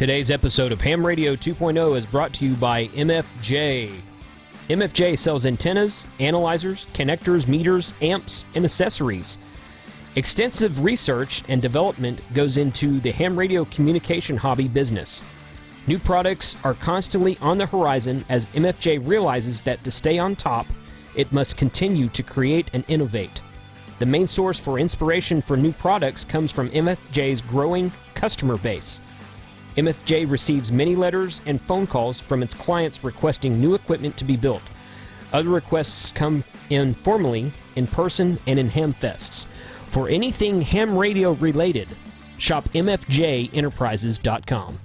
Today's episode of Ham Radio 2.0 is brought to you by MFJ. MFJ sells antennas, analyzers, connectors, meters, amps, and accessories. Extensive research and development goes into the ham radio communication hobby business. New products are constantly on the horizon as MFJ realizes that to stay on top, it must continue to create and innovate. The main source for inspiration for new products comes from MFJ's growing customer base. MFJ receives many letters and phone calls from its clients requesting new equipment to be built. Other requests come in formally, in person, and in hamfests. For anything ham radio related, shop mfjenterprises.com.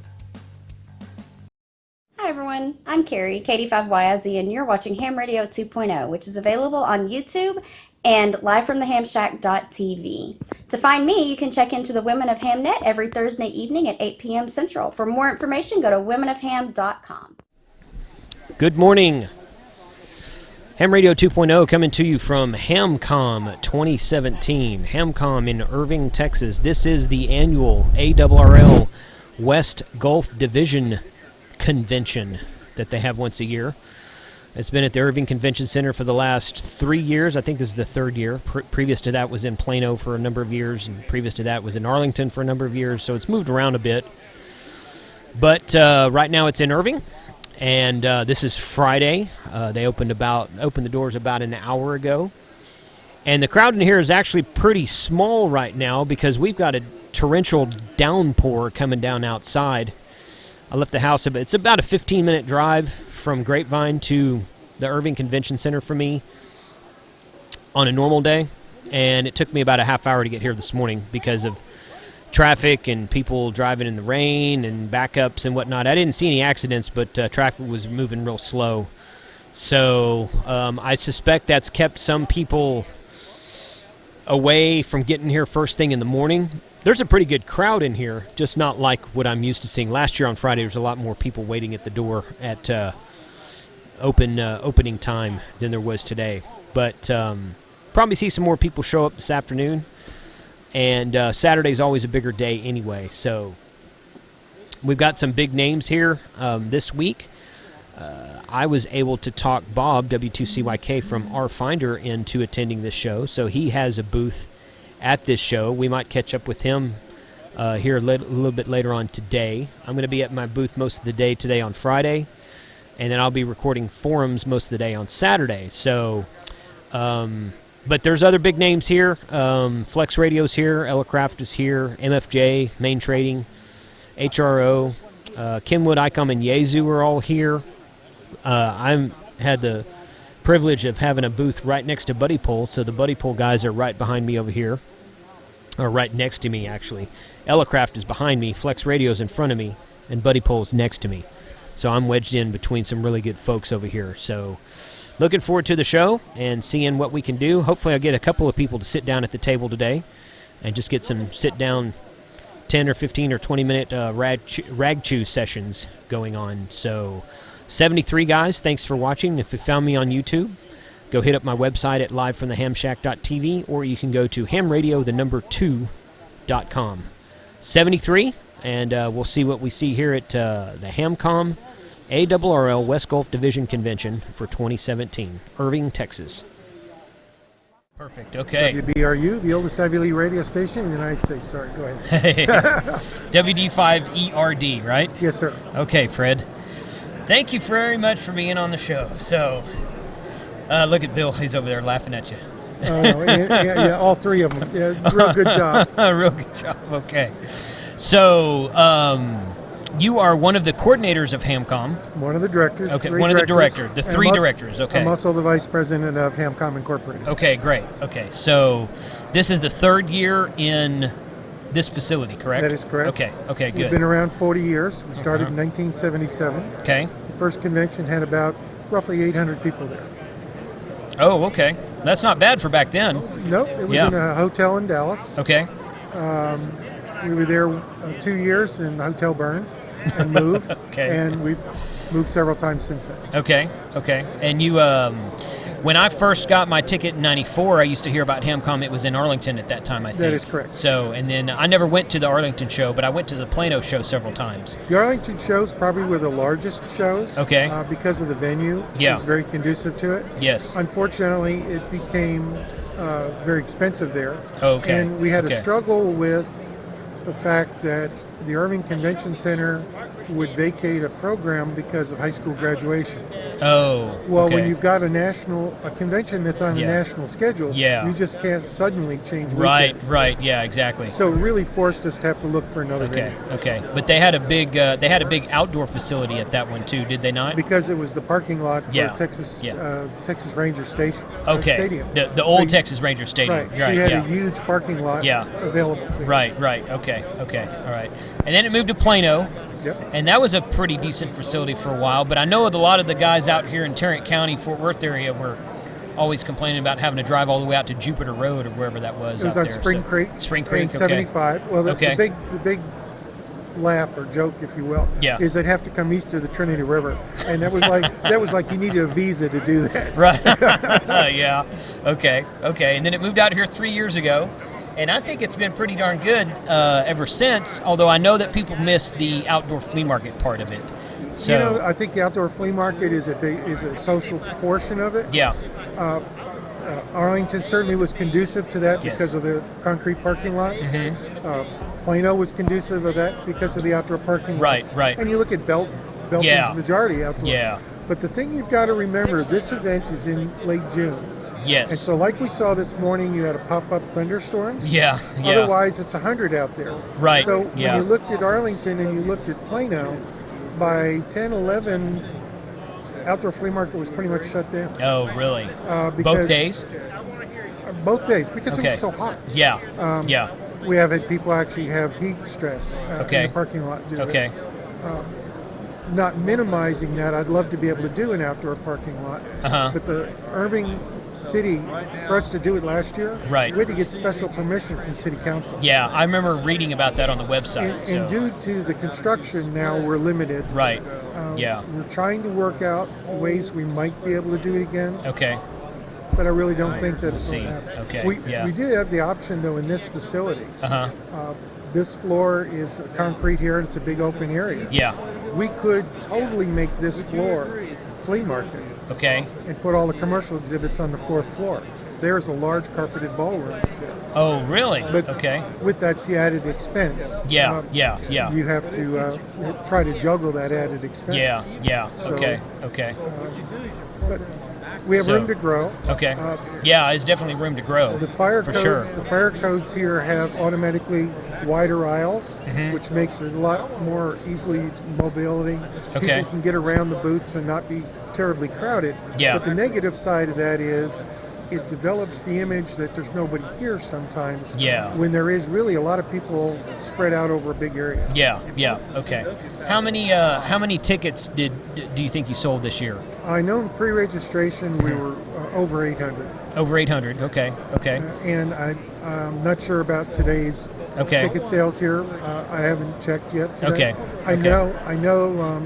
Hi everyone, I'm Carrie, Katie5YIZ, and you're watching Ham Radio 2.0, which is available on YouTube and live from the hamshack.tv. To find me, you can check into the Women of Hamnet every Thursday evening at 8 p.m. Central. For more information, go to womenofham.com. Good morning. Ham Radio 2.0 coming to you from Hamcom 2017. Hamcom in Irving, Texas. This is the annual ARRL West Gulf Division Convention that they have once a year. It's been at the Irving Convention Center for the last 3 years. I think this is the third year. Previous to that was in Plano for a number of years, and previous to that was in Arlington for a number of years, so it's moved around a bit. But right now it's in Irving, and this is Friday. They opened the doors about an hour ago. And the crowd in here is actually pretty small right now because we've got a torrential downpour coming down outside. I left the house, it's about a 15-minute drive from Grapevine to the Irving Convention Center for me on a normal day, and it took me about a half hour to get here this morning because of traffic and people driving in the rain and backups and whatnot. I didn't see any accidents, but traffic was moving real slow. So I suspect that's kept some people away from getting here first thing in the morning. There's a pretty good crowd in here, just not like what I'm used to seeing. Last year on Friday, there was a lot more people waiting at the door at opening time than there was today. But probably see some more people show up this afternoon. And Saturday's always a bigger day anyway. So we've got some big names here this week. I was able to talk Bob, W2CYK, from R-Finder into attending this show. So he has a booth at this show. We might catch up with him here a little bit later on today. I'm going to be at my booth most of the day today on Friday, and then I'll be recording forums most of the day on Saturday. So, but there's other big names here. Flex Radio's here, Elecraft is here, MFJ, Main Trading, HRO, Kenwood, ICOM, and Yaesu are all here. I had the privilege of having a booth right next to Buddy Pole, so the Buddy Pole guys are right behind me over here, or right next to me actually. Elecraft is behind me, Flex Radio's in front of me, and Buddy Pole's next to me. So I'm wedged in between some really good folks over here. So looking forward to the show and seeing what we can do. Hopefully I'll get a couple of people to sit down at the table today and just get some sit down 10 or 15 or 20 minute rag chew sessions going on. So 73 guys, thanks for watching. If you found me on YouTube, go hit up my website at liveFromTheHamShack.tv, or you can go to hamradio2.com. 73, and we'll see what we see here at the Hamcom ARRL West Gulf Division Convention for 2017, Irving, Texas. Perfect, okay. WBRU, the oldest Ivy League radio station in the United States. Sorry, go ahead. Hey. WD5ERD, right? Yes, sir. Okay, Fred. Thank you very much for being on the show. So, look at Bill. He's over there laughing at you. Yeah, all three of them. Yeah, real good job. Real good job. Okay. So, you are one of the coordinators of Hamcom. One of the directors. Okay, one of the directors. The three directors. Okay. I'm also the vice president of Hamcom Incorporated. Okay, great. Okay, so this is the third year in this facility, correct? That is correct. Okay, good. We've been around 40 years. We started in 1977. Okay. The first convention had about roughly 800 people there. Oh, okay. That's not bad for back then. Nope, it was in a hotel in Dallas. Okay. We were there 2 years, and the hotel burned and moved. Okay. And we've moved several times since then. Okay. And you, when I first got my ticket in '94, I used to hear about Hamcom. It was in Arlington at that time, I think. That is correct. So, and then I never went to the Arlington show, but I went to the Plano show several times. The Arlington shows probably were the largest shows. Okay. Because of the venue. Yeah. It was very conducive to it. Yes. Unfortunately, it became very expensive there. Okay. And we had a Okay. struggle with the fact that the Irving Convention Center would vacate a program because of high school graduation. Oh. Well, okay. when you've got a convention that's on Yeah. a national schedule, Yeah. you just can't suddenly change Right. weekends. Right. Yeah. Exactly. So it really forced us to have to look for another Okay. venue. Okay. But they had a big outdoor facility at that one too, did they not? Because it was the parking lot for Yeah. Texas Yeah. Texas Ranger Station Okay. Stadium. The So old you- Texas Ranger Stadium. Right. So you had yeah. a huge parking lot Yeah. available to you. Right. Right. Okay. Okay. All right. And then it moved to Plano. Yep. And that was a pretty decent facility for a while, but I know that a lot of the guys out here in Tarrant County, Fort Worth area were always complaining about having to drive all the way out to Jupiter Road or wherever that was. It was out on there. Spring So- Creek. Spring Creek, In okay. 75. Well, the Okay. big laugh or joke, if you will, Yeah. is they'd have to come east of the Trinity River, and that was like you needed a visa to do that. Right. Yeah. Okay. Okay. And then it moved out here 3 years ago, and I think it's been pretty darn good ever since. Although I know that people miss the outdoor flea market part of it. So, You know, I think the outdoor flea market is a social portion of it. yeah. Arlington certainly was conducive to that Yes. because of the concrete parking lots. Mhm. Plano was conducive of that because of the outdoor parking Right, lots. right. And you look at Belton's Yeah. majority outdoor. Yeah. But the thing you've got to remember, this event is in late June. Yes. And so like we saw this morning, you had a pop-up thunderstorms. Yeah. Yeah. Otherwise, it's 100 out there. Right, So yeah. when you looked at Arlington and you looked at Plano, by 10, 11, outdoor flea market was pretty much shut down. Oh, really? Because Both days? Both days, because it Okay. was so hot. Yeah. Yeah. We have had people actually have heat stress in Okay. the parking lot due to Okay. it. Not minimizing that, I'd love to be able to do an outdoor parking lot. Uh-huh. But the Irving City, for us to do it last year, Right. we had to get special permission from City Council. Yeah, I remember reading about that on the website. And due to the construction now, we're limited. Right. Yeah. We're trying to work out ways we might be able to do it again, Okay. but I really don't think that We'll it's see. going to happen. Okay, We yeah. do have the option, though, in this facility. Uh-huh. This floor is concrete here, and it's a big open area. Yeah. We could totally make this floor flea market Okay. and put all the commercial exhibits on the fourth floor. There's a large carpeted ballroom there. Oh, really? But Okay. with that's the added expense. Yeah. Yeah. Yeah. You have to try to juggle that added expense. Yeah. Yeah. So- Okay. Okay. But we have So- room to grow. Okay. Yeah, there's definitely room to grow. The fire for codes, sure. the fire codes here have automatically wider aisles, Mm-hmm. which makes it a lot more easily mobility. Okay. People can get around the booths and not be terribly crowded. Yeah. But the negative side of that is it develops the image that there's nobody here sometimes. Yeah. When there is really a lot of people spread out over a big area. Yeah. Yeah. Okay. How many tickets do you think you sold this year? I know in pre-registration we were over 800. Over 800. Okay. Okay. And I'm not sure about today's Okay. ticket sales here. I haven't checked yet today. Okay. I Okay. know.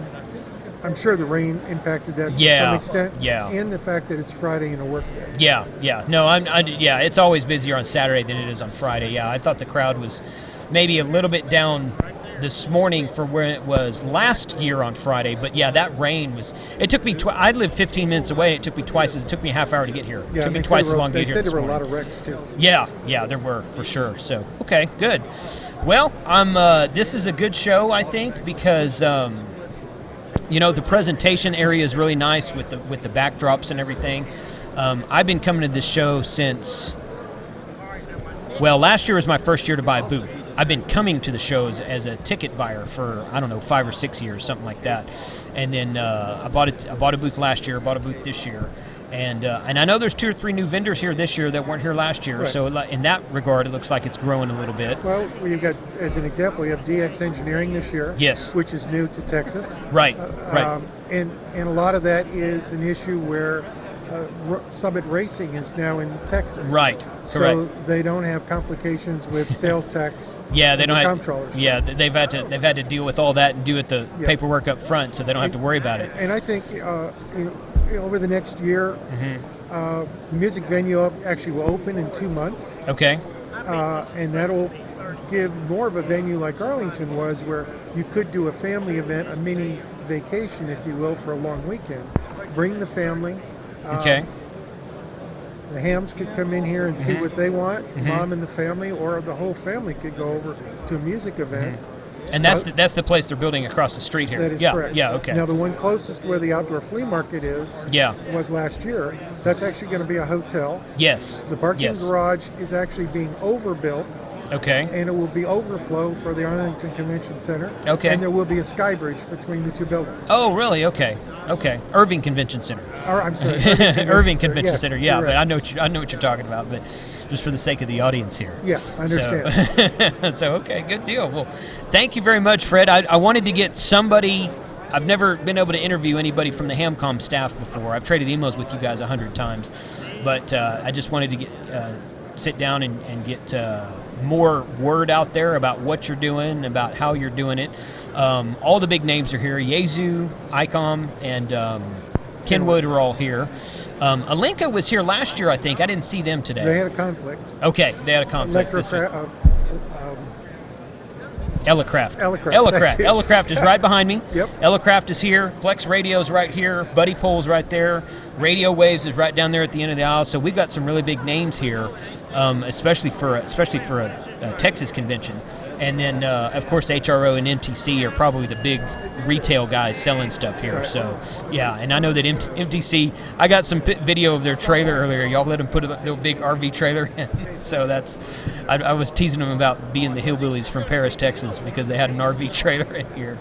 I'm sure the rain impacted that to Yeah. some extent. Yeah. And the fact that it's Friday and a work day. Yeah, yeah. No, yeah, it's always busier on Saturday than it is on Friday. Yeah, I thought the crowd was maybe a little bit down this morning for where it was last year on Friday. But yeah, that rain was, it took me, I live 15 minutes away. It took me it took me a half hour to get here. It Yeah, took me and twice as long to they get here said this there were a morning. lot of wrecks too. Yeah, yeah, there were for sure. So, okay, good. Well, this is a good show, I think, because, the presentation area is really nice with the backdrops and everything. I've been coming to this show since, well, last year was my first year to buy a booth. I've been coming to the shows as a ticket buyer for, 5 or 6 years, something like that. And then I bought a booth last year, bought a booth this year. And I know there's 2 or 3 new vendors here this year that weren't here last year. Right. So in that regard, it looks like it's growing a little bit. Well, you've got, as an example, you have DX Engineering this year. Yes. Which is new to Texas. Right, right. And a lot of that is an issue where Summit Racing is now in Texas. Right, So correct. they don't have complications with sales tax. Yeah, they and don't the have. comptrollers. Yeah, they've had to deal with all that and do the Yeah. paperwork up front, so they don't have to worry about it. And I think over the next year, The music venue actually will open in 2 months, Okay. and that'll give more of a venue like Arlington was, where you could do a family event, a mini vacation, if you will, for a long weekend. Bring the family. Okay. The Hams could come in here and see Mm-hmm. what they want, mom and the family, or the whole family could go over to a music event. And that's the place they're building across the street here. That is yeah. correct. Yeah. Okay. Now, the one closest where the outdoor flea market is, Yeah. was last year. That's actually going to be a hotel. Yes. The parking Yes. garage is actually being overbuilt, Okay. and it will be overflow for the Arlington Convention Center. Okay. And there will be a sky bridge between the two buildings. Oh, really? Okay. Okay. Irving Convention Center. Or, I'm sorry, Irving Convention Yes, Center. Yeah, you're but right. I know what you're talking about. But just for the sake of the audience here. Yeah, I understand. So okay, good deal. Well, thank you very much, Fred. I wanted to get somebody. I've never been able to interview anybody from the Hamcom staff before. I've traded emails with you guys 100 times, but I just wanted to get sit down and get more word out there about what you're doing, about how you're doing it. All the big names are here. Yezu, ICOM, and Kenwood are all here. Alinka was here last year, I think. I didn't see them today. They had a conflict. Okay, they had a conflict. Elecraft. Elecraft. Elecraft is right behind me. Yep. Elecraft is here. Flex Radio's right here. Buddy Pole's right there. Radio Waves is right down there at the end of the aisle. So we've got some really big names here, especially for a Texas convention. And then, of course, HRO and MTC are probably the big retail guys selling stuff here. So, yeah, and I know that MTC, I got some video of their trailer earlier. Y'all let them put a little big RV trailer in. So I was teasing them about being the hillbillies from Paris, Texas, because they had an RV trailer in here.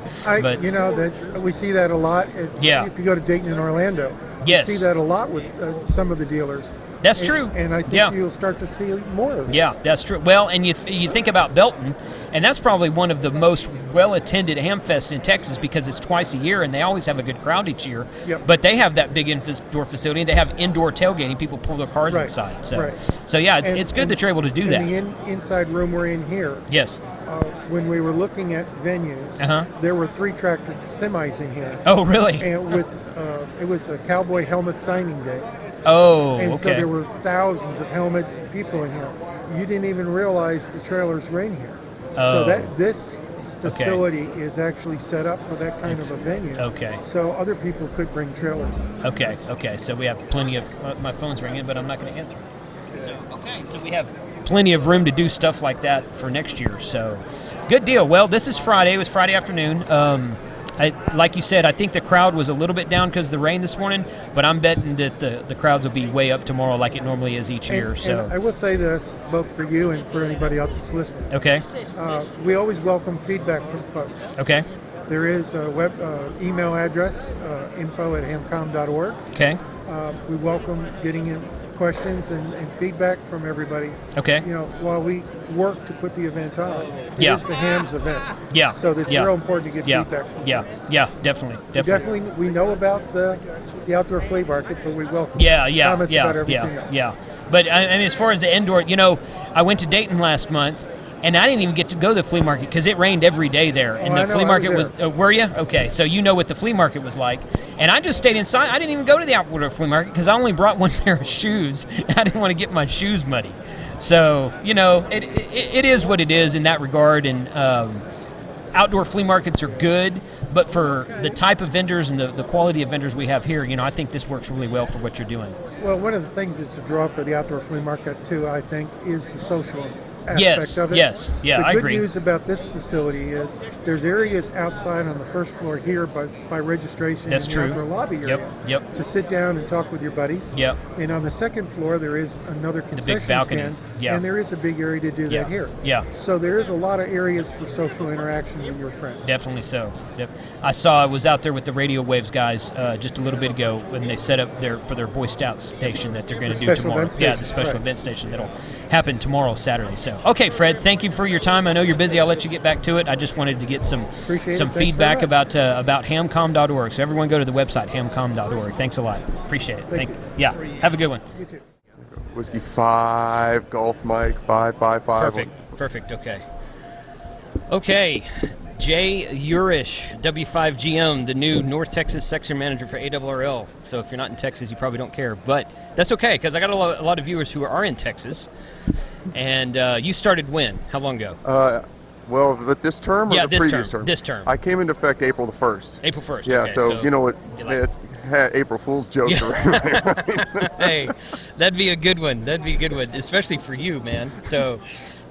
We see that a lot. Yeah. If you go to Dayton and Orlando, Yes. you see that a lot with some of the dealers. That's true. And I think you'll start to see more of that. Yeah, that's true. Well, and you think about Belton, and that's probably one of the most well-attended Hamfests in Texas because it's twice a year, and they always have a good crowd each year. Yep. But they have that big indoor facility, and they have indoor tailgating. People pull their cars Right, inside. So, right. so yeah, it's good that you're able to do that. In the inside room we're in here, Yes. when we were looking at venues, Uh-huh. there were 3 tractor semis in here. Oh, really? And it was a cowboy helmet signing day. Oh, And okay. so there were thousands of helmets and people in here. You didn't even realize the trailers were in here. So Oh. this facility is actually set up for that kind of a venue. Okay. So other people could bring trailers in. Okay. So we have plenty of my phone's ringing, but I'm not going to answer. So so we have plenty of room to do stuff like that for next year. So good deal. Well, this is Friday. It was Friday afternoon. Like you said, I think the crowd was a little bit down because of the rain this morning, but I'm betting that the crowds will be way up tomorrow like it normally is each year. And I will say this, both for you and for anybody else that's listening. Okay. We always welcome feedback from folks. Okay. There is a web email address, info@hamcom.org. Okay. We welcome getting in questions and feedback from everybody. Okay. While we work to put the event on. It Yeah. is the Hams event. Yeah. So it's real important to get feedback from folks. Yeah, definitely. We know about the outdoor flea market, but we welcome comments about everything else. Yeah. But I mean, as far as the indoor, I went to Dayton last month, and I didn't even get to go to the flea market because it rained every day there. And I the know, flea I market was was were you? Okay, so you know what the flea market was like. And I just stayed inside. I didn't even go to the outdoor flea market because I only brought one pair of shoes. I didn't want to get my shoes muddy. So, it is what it is in that regard. And outdoor flea markets are good, but for the type of vendors and the quality of vendors we have here, I think this works really well for what you're doing. Well, one of the things that's a draw for the outdoor flea market, too, I think, is the social aspect of it. Yes, yeah, I agree. The good news about this facility is there's areas outside on the first floor here by registration That's in true. the outdoor lobby area Yep. to sit down and talk with your buddies. Yep. And on the second floor, there is another concession balcony. stand, Yeah. and there is a big area to do that here. Yeah. So there is a lot of areas for social interaction with your friends. Definitely so. I was out there with the Radio Waves guys just a little bit ago when they set up for their Boy Scout station that they're going to do special tomorrow. event station, Yeah, the special right. event station that'll happen tomorrow, Saturday. So, okay, Fred, thank you for your time. I know you're busy. I'll let you get back to it. I just wanted to get some Appreciate some it. Thanks feedback very much. about hamcom.org. So everyone go to the website hamcom.org. Thanks a lot. Appreciate it. Thank you. Yeah. Have a good one. You too. Whiskey 5, Golf Mike 555. Perfect. Okay. Jay Urish, W5GM, the new North Texas Section Manager for ARRL. So if you're not in Texas, you probably don't care. But that's okay, because I got a lot of viewers who are in Texas. And you started when? How long ago? Well, with this term or the previous term? This term. I came into effect April the 1st. April 1st. Yeah, okay, so you know what? It's April Fool's joke. Yeah. Hey, that'd be a good one. That'd be a good one, especially for you, man. So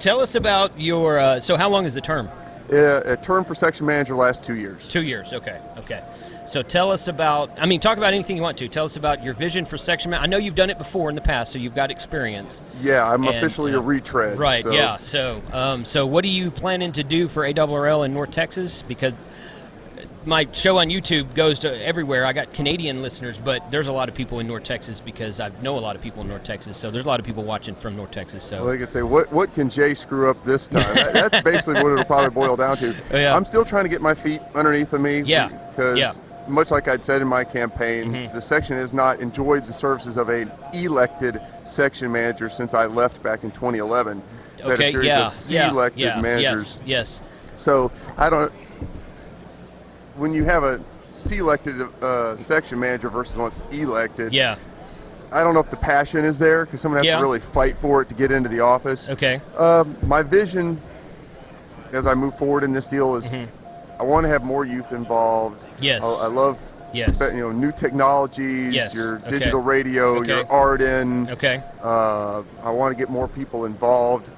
tell us about your, so how long is the term? A term for section manager lasts 2 years. 2 years, okay. So tell us about, I mean, talk about anything you want to. Tell us about your vision for section manager. I know you've done it before in the past, so you've got experience. Yeah, I'm officially a retread. Right, so. yeah. So what are you planning to do for ARRL in North Texas? Because my show on YouTube goes to everywhere. I got Canadian listeners, but there's a lot of people in North Texas because I know a lot of people in North Texas. So there's a lot of people watching from North Texas. So well, they could say, what can Jay screw up this time? That's basically what it'll probably boil down to. Yeah. I'm still trying to get my feet underneath of me. Yeah. Because much like I'd said in my campaign, the section has not enjoyed the services of an elected section manager since I left back in 2011. Okay, That a series of C-elected managers. Yes. So when you have a C-elected section manager versus one that's elected, I don't know if the passion is there because someone has to really fight for it to get into the office. Okay. My vision as I move forward in this deal is I want to have more youth involved. Yes. I love new technologies, your digital radio, your Arden. Okay. I want to get more people involved.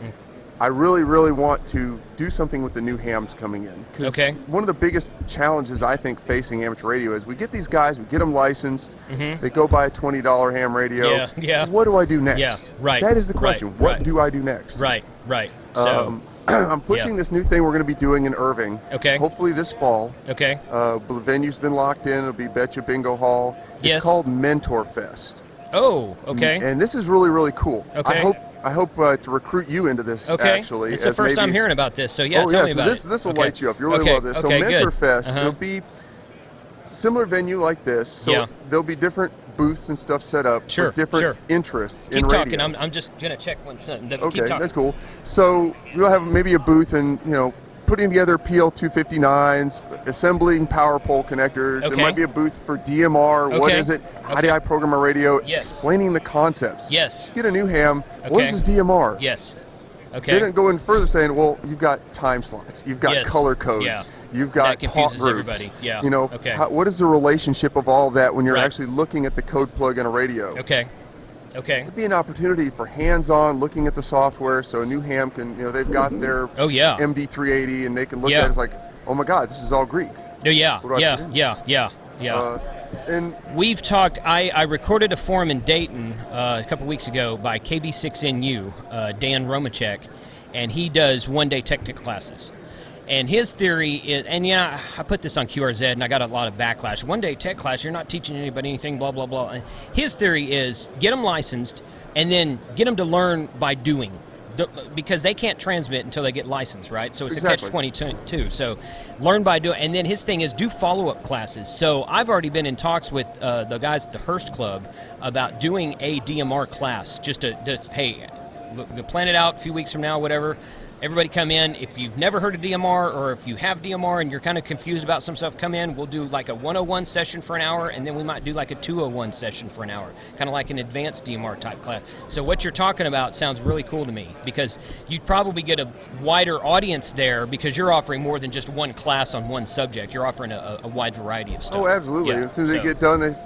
I really, really want to do something with the new hams coming in. Because one of the biggest challenges I think facing amateur radio is we get these guys, we get them licensed, they go buy a $20 ham radio. What do I do next? Yeah, right. That is the question. What do I do next? Right. So I'm pushing this new thing we're going to be doing in Irving. Okay. Hopefully this fall. Okay. The venue's been locked in. It'll be Betcha Bingo Hall. It's called Mentor Fest. Oh, okay. And this is really, really cool. Okay. I hope to recruit you into this, actually. It's the first time hearing about this, so tell me about it. This will light you up. You'll really love this. So Mentor Fest, it'll be similar venue like this. So there'll be different booths and stuff set up for different interests in radio. Keep talking. I'm just going to check one second. Okay, that's cool. So we'll have maybe a booth and, putting together PL259s, assembling power pole connectors. There might be a booth for DMR. What is it? How do I program a radio? Explaining the concepts. Get a new ham. What is this DMR? Okay. They didn't go in further saying, well, you've got time slots. You've got color codes. You've got talk groups. What is the relationship of all of that when you're actually looking at the code plug in a radio? Okay. It'd be an opportunity for hands-on looking at the software, so a new ham can, they've got their MD380 and they can look at it. It's like, oh my God, this is all Greek. And we've talked. I recorded a forum in Dayton a couple weeks ago by KB6NU, Dan Romachek, and he does one-day technical classes. And his theory is, and I put this on QRZ and I got a lot of backlash. One day tech class, you're not teaching anybody anything, blah, blah, blah. And his theory is get them licensed and then get them to learn by doing. Because they can't transmit until they get licensed, right? So it's a catch-22. So learn by doing. And then his thing is do follow-up classes. So I've already been in talks with the guys at the Hearst Club about doing a DMR class. Just to hey, we'll plan it out a few weeks from now, whatever. Everybody come in. If you've never heard of DMR or if you have DMR and you're kind of confused about some stuff, come in. We'll do like a 101 session for an hour, and then we might do like a 201 session for an hour, kind of like an advanced DMR type class. So what you're talking about sounds really cool to me because you'd probably get a wider audience there because you're offering more than just one class on one subject. You're offering a wide variety of stuff. Oh, absolutely. As soon as they get done, it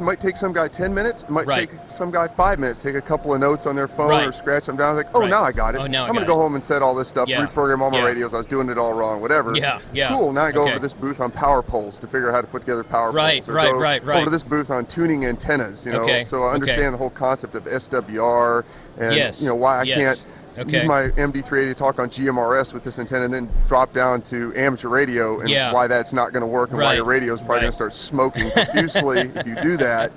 might take some guy 10 minutes. It might take some guy 5 minutes. Take a couple of notes on their phone or scratch them down. Like, now I got it. I'm going to go home and set all this stuff, reprogram all my radios. I was doing it all wrong, whatever. Cool. Now I go over to this booth on power poles to figure out how to put together power poles. Or go over to this booth on tuning antennas, so I understand the whole concept of SWR and why I can't use my MD380 to talk on GMRS with this antenna and then drop down to amateur radio and why that's not going to work and why your radio is probably going to start smoking profusely if you do that.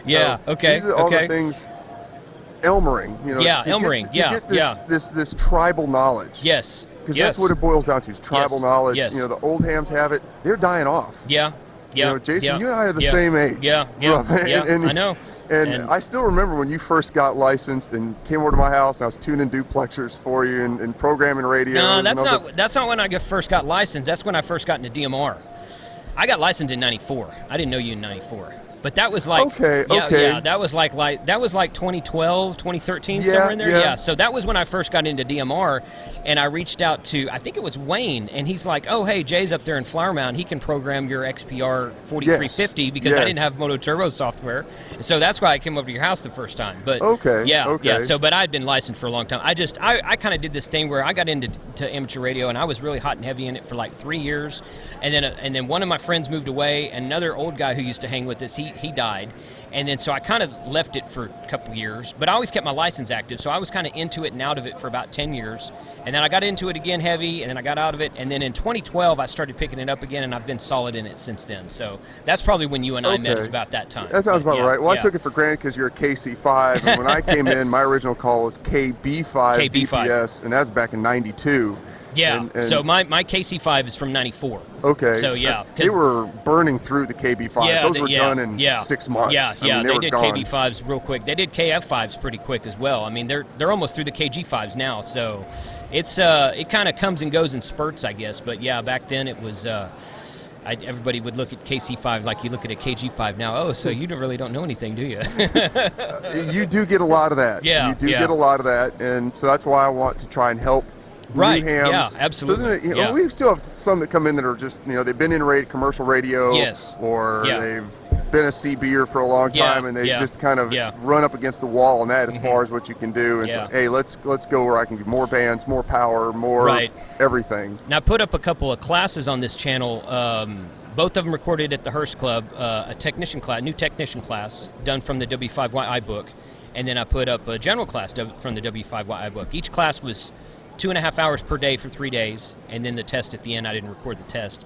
These are all the things. Elmering, to get this tribal knowledge. Because that's what it boils down to, is tribal knowledge. The old hams have it. They're dying off. Jason, you and I are the same age. I know. And I still remember when you first got licensed and came over to my house, and I was tuning duplexers for you and programming radios. No, that's not when I first got licensed. That's when I first got into DMR. I got licensed in '94. I didn't know you in '94. But that was like that was like 2012, 2013, somewhere in there. Yeah. So that was when I first got into DMR, and I reached out to, I think it was Wayne, and he's like, "Oh, hey, Jay's up there in Flower Mound. He can program your XPR 4350 because I didn't have Moto Turbo software." And so that's why I came over to your house the first time. But yeah. So, but I'd been licensed for a long time. I kind of did this thing where I got into amateur radio, and I was really hot and heavy in it for like 3 years, and then one of my friends moved away, and another old guy who used to hang with us, he died, and then so I kind of left it for a couple years, but I always kept my license active, so I was kind of into it and out of it for about 10 years, and then I got into it again heavy, and then I got out of it, and then in 2012 I started picking it up again, and I've been solid in it since then. So that's probably when you and I met, is about that time. That sounds about right. Well, I took it for granted because you're a KC5, and when I came in, my original call was KB5 VPS, and that's back in '92. Yeah, so my KC5 is from '94. Okay. So, yeah. They were burning through the KB5s. Yeah, those were done in 6 months. Yeah, I mean, they were did gone. KB5s real quick. They did KF5s pretty quick as well. I mean, they're almost through the KG5s now, so it's it kind of comes and goes in spurts, I guess. But, yeah, back then it was everybody would look at KC5 like you look at a KG5 now. Oh, so you really don't know anything, do you? You do get a lot that. Yeah. You do get a lot of that, and so that's why I want to try and help new hams. Yeah, absolutely. So then, we still have some that come in that are just, they've been in commercial radio, or they've been a CBer for a long time, and they just kind of run up against the wall on that as far as what you can do. And so, hey, let's go where I can get more bands, more power, more everything. Now, I put up a couple of classes on this channel. Both of them recorded at the Hearst Club, a technician class, new technician class done from the W5YI book, and then I put up a general class from the W5YI book. Each class was 2.5 hours per day for 3 days, and then the test at the end. I didn't record the test,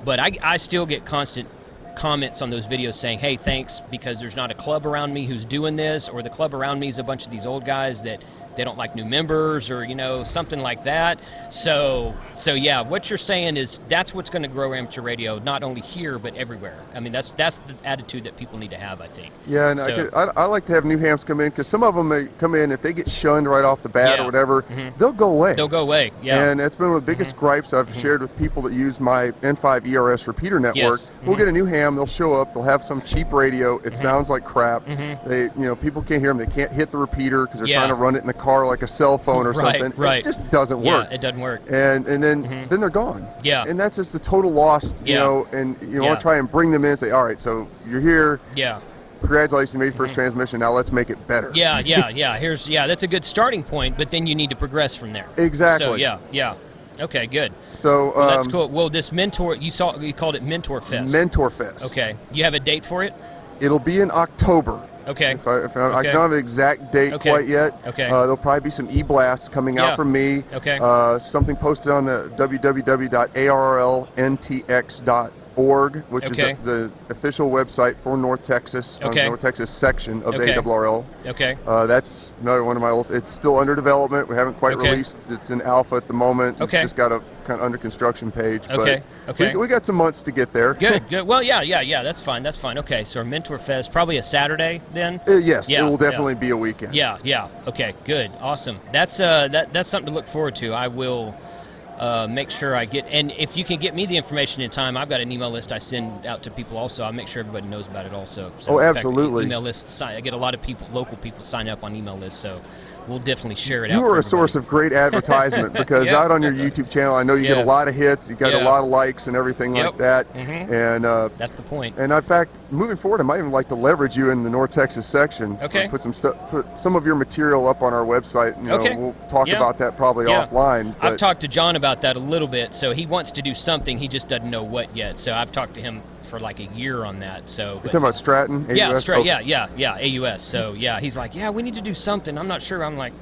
but I still get constant comments on those videos saying, hey, thanks, because there's not a club around me who's doing this, or the club around me is a bunch of these old guys that they don't like new members, or something like that. So yeah, what you're saying is that's what's going to grow amateur radio, not only here but everywhere. I mean, that's the attitude that people need to have, I think. Yeah, and I like to have new hams come in, because some of them, they come in, if they get shunned right off the bat or whatever, they'll go away. They'll go away. Yeah. And it's been one of the biggest gripes I've shared with people that use my N5 ERS repeater network. We'll get a new ham, they'll show up, they'll have some cheap radio, it sounds like crap. They, people can't hear them, they can't hit the repeater because they're trying to run it in the car like a cell phone or something. It just doesn't work. Yeah, it doesn't work. And then they're gone. Yeah. And that's just a total loss, and you want to try and bring them in and say, all right, so you're here. Yeah. Congratulations, you made your first transmission. Now let's make it better. Yeah. That's a good starting point, but then you need to progress from there. Exactly. So yeah. Okay, good. So that's cool. Well, this mentor, you called it Mentor Fest. Mentor Fest. Okay. You have a date for it? It'll be in October. Okay. I don't have an exact date quite yet. Okay. There'll probably be some e-blasts coming out from me. Okay. Something posted on the www.arrlntx.org, which is the official website for North Texas, North Texas section of the ARRL. Okay. That's another one of my old. It's still under development. We haven't quite released. It's in alpha at the moment. It's just got a kind of under construction page. But we got some months to get there. Good. Well, yeah. That's fine. Okay. So our Mentor Fest, probably a Saturday then? Yes. It will definitely be a weekend. Yeah. Okay. Good. Awesome. That's something to look forward to. I will make sure I get, and if you can get me the information in time, I've got an email list I send out to people also. I'll make sure everybody knows about it also. So absolutely. Email list, I get a lot of local people sign up on email lists, so we'll definitely share it out. You are a source of great advertisement, because out on your YouTube channel, I know you get a lot of hits, you got a lot of likes and everything like that. And that's the point. And in fact, moving forward, I might even like to leverage you in the North Texas section. Put some of your material up on our website. We'll talk about that probably offline. I've talked to John about that a little bit. So he wants to do something, he just doesn't know what yet. So I've talked to him for like a year on that. So you're talking about Stratton? AUS? Yeah, AUS. So he's like, we need to do something. I'm not sure. I'm like,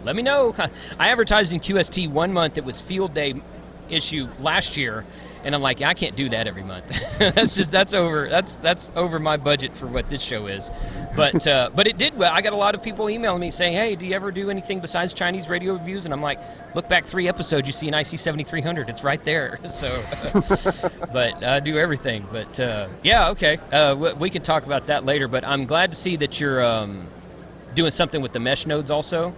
let me know. I advertised in QST 1 month. It was field day issue last year, And I'm like, I can't do that every month. that's over my budget for what this show is. But it did well. I got a lot of people emailing me saying, hey, do you ever do anything besides Chinese radio reviews? And I'm like, look back 3 episodes, you see an IC 7300. It's right there. So, but I do everything. But yeah, okay. We can talk about that later. But I'm glad to see that you're doing something with the mesh nodes also.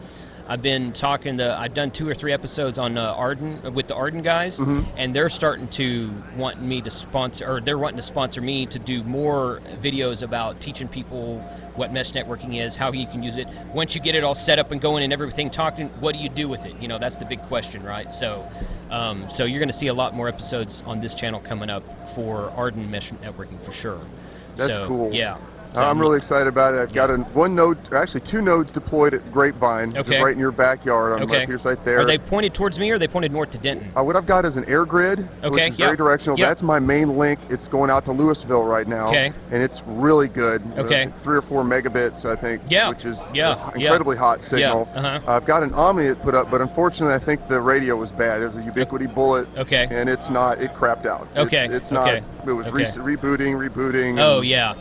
I've been I've done 2 or 3 episodes on Arden with the Arden guys, and they're starting to want me to sponsor, or they're wanting to sponsor me to do more videos about teaching people what mesh networking is, how you can use it. Once you get it all set up and going and everything talking, what do you do with it? You know, that's the big question, right? So, so you're going to see a lot more episodes on this channel coming up for Arden mesh networking for sure. That's cool. Yeah. So I'm really excited about it. I've got 1 node, or actually 2 nodes deployed at Grapevine, which is right in your backyard. I'm right here, right there. Are they pointed towards me, or are they pointed north to Denton? What I've got is an air grid, which is very directional. That's my main link. It's going out to Louisville right now, and it's really good. 3 or 4 megabits, I think, which is an incredibly hot signal. I've got an Omni that put up, but unfortunately, I think the radio was bad. It was a Ubiquity Bullet, and it's not. It crapped out. It's not. It was rebooting. Oh yeah.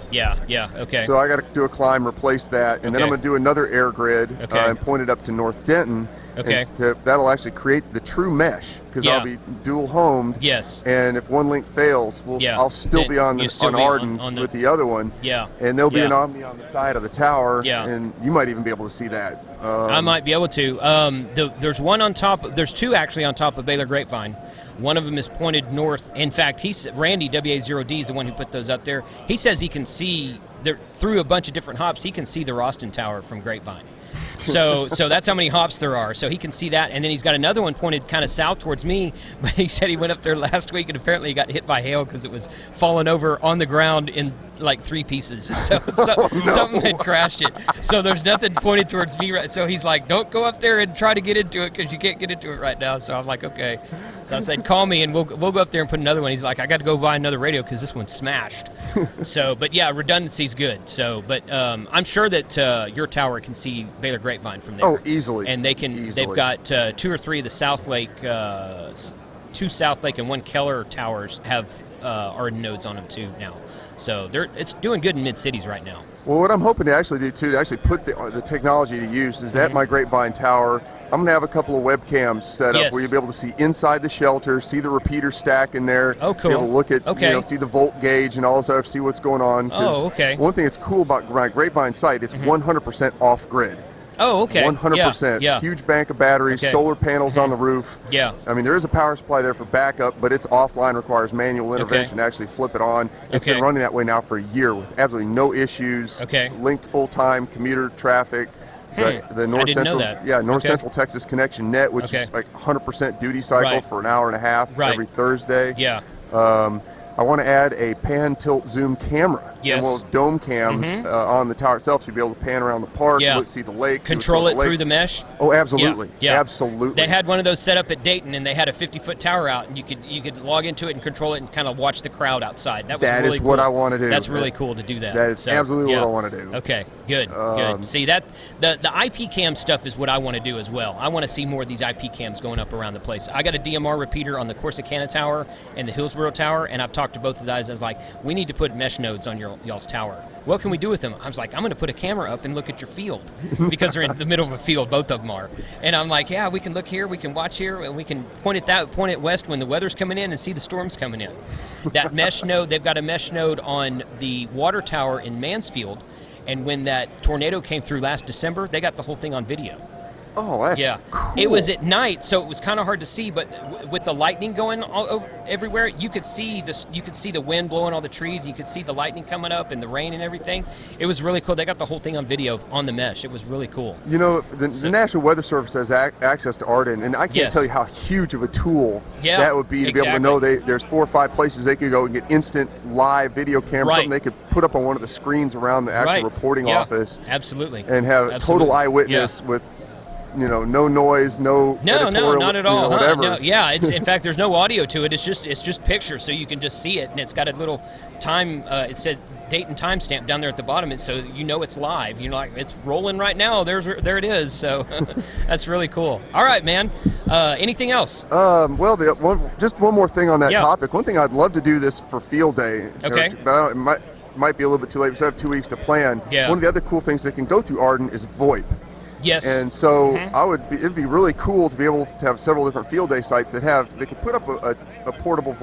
Okay. So I got to do a climb, replace that, and then I'm going to do another air grid and point it up to North Denton. That'll actually create the true mesh, because I'll be dual homed. Yes. And if one link fails, I'll still be on Arden with the other one. Yeah. And there'll be an Omni on the side of the tower. Yeah. And you might even be able to see that. I might be able to. There's one on top. There's 2 actually on top of Baylor Grapevine. One of them is pointed north. In fact, Randy WA0D is the one who put those up there. He says he can see through a bunch of different hops. He can see the Roston Tower from Grapevine. So that's how many hops there are. So he can see that, and then he's got another one pointed kind of south towards me. But he said he went up there last week, and apparently he got hit by hail because it was falling over on the ground in like 3 pieces. So something had crashed it. So there's nothing pointed towards me. Right. So he's like, don't go up there and try to get into it, because you can't get into it right now. So I'm like, okay. So I said, call me and we'll go up there and put another one. He's like, I got to go buy another radio because this one's smashed. But yeah, redundancy's good. So, but I'm sure that your tower can see Baylor Grapevine from there. Oh, easily. And they can. Easily. They've got 2 or 3 of the South Lake, 2 South Lake and 1 Keller towers have Arden nodes on them too now. So it's doing good in mid-cities right now. Well, what I'm hoping to actually do too, to actually put the technology to use, is at my Grapevine tower, I'm going to have a couple of webcams set up where you'll be able to see inside the shelter, see the repeater stack in there. Oh, cool. Be able to look at, see the volt gauge and all this stuff, see what's going on. Oh, okay. One thing that's cool about my Grapevine site, it's 100% off-grid. Oh, okay. 100%. Yeah. Huge bank of batteries, solar panels on the roof. Yeah. I mean, there is a power supply there for backup, but it's offline, requires manual intervention to actually flip it on. It's been running that way now for a year with absolutely no issues. Linked full-time, commuter traffic. The North Central, Central Texas Connection Net, which is like 100% duty cycle for an hour and a half every Thursday. Yeah. I want to add a pan, tilt, zoom camera, as well as dome cams on the tower itself, so you'll be able to pan around the park, see the lake. Control it through the mesh? Oh, absolutely. Yeah. Absolutely. They had one of those set up at Dayton, and they had a 50-foot tower out, and you could log into it and control it and kind of watch the crowd outside. That was what I want to do. That's really cool to do that. That is absolutely what I want to do. Okay, good. See, the IP cam stuff is what I want to do as well. I want to see more of these IP cams going up around the place. I got a DMR repeater on the Corsicana Tower and the Hillsboro Tower, and I've talked to both of the guys. I was like, we need to put mesh nodes on y'all's tower. What can we do with them? I was like, I'm going to put a camera up and look at your field, because they're in the middle of a field, both of them are. And I'm like, yeah, we can look here, we can watch here, and we can point it west when the weather's coming in and see the storms coming in. That mesh node, they've got a mesh node on the water tower in Mansfield, and when that tornado came through last December, they got the whole thing on video. Oh, that's cool. It was at night, so it was kind of hard to see, but with the lightning going all over everywhere, you could see the wind blowing all the trees, you could see the lightning coming up and the rain and everything. It was really cool. They got the whole thing on video on the mesh. It was really cool. You know, the National Weather Service has access to Arden, and I can't tell you how huge of a tool that would be to be able to know there's 4 or 5 places they could go and get instant live video cameras, something they could put up on one of the screens around the actual reporting office. Absolutely. And have total eyewitness with no noise, no editorial, not at all. Whatever. No, yeah, it's in fact there's no audio to it. It's just pictures, so you can just see it, and it's got a little time. It says date and timestamp down there at the bottom, and so it's live. Like it's rolling right now. There it is. So that's really cool. All right, man. Anything else? Well, just one more thing on that topic. One thing I'd love to do this for field day. Okay. But it might be a little bit too late because I have 2 weeks to plan. Yeah. One of the other cool things that can go through Arden is VoIP. Yes. And so it'd be really cool to be able to have several different field day sites that could put up a portable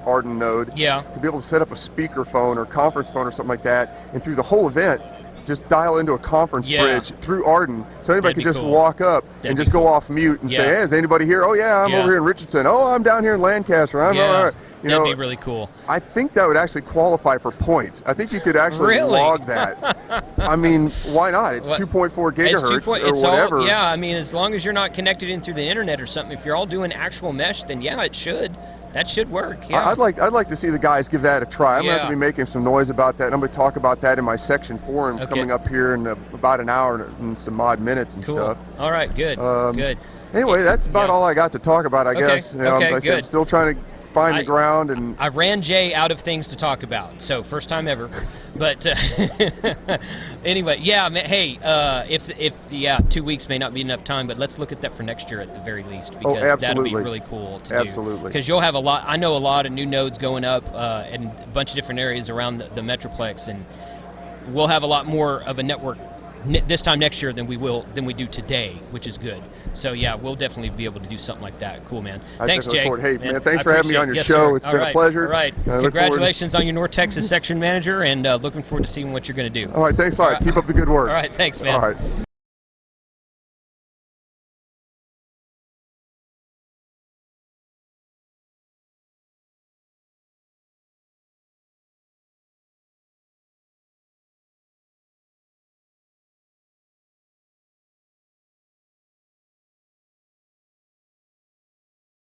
Arden node. Yeah. To be able to set up a speakerphone or conference phone or something like that, and through the whole event, just dial into a conference bridge through Arden, so anybody could just walk up and just go off mute and say, "Hey, is anybody here? Oh yeah, I'm over here in Richardson. Oh, I'm down here in Lancaster. That'd be really cool. I think that would actually qualify for points. I think you could actually log that. I mean, why not? It's 2.4 gigahertz or whatever. I mean, as long as you're not connected in through the internet or something, if you're all doing actual mesh, then it should. That should work. Yeah. I'd like to see the guys give that a try. I'm gonna have to be making some noise about that. I'm gonna talk about that in my section forum coming up here in about an hour and some odd minutes and stuff. All right, good. Good. Anyway, that's about all I got to talk about, I guess. I'm still trying to find the ground, and I ran Jay out of things to talk about, so first time ever. But anyway, hey, if 2 weeks may not be enough time, but let's look at that for next year at the very least, because that'll be really cool to do. Because you'll have I know a lot of new nodes going up in a bunch of different areas around the Metroplex, and we'll have a lot more of a network this time next year than we do today, which is good. So we'll definitely be able to do something like that. Cool, man. Thanks, Jay. Hey, man, thanks for having me on your show. It's been a pleasure. All right. Congratulations on your North Texas Section Manager, and looking forward to seeing what you're going to do. All right, thanks a lot. Keep up the good work. All right, thanks, man. All right.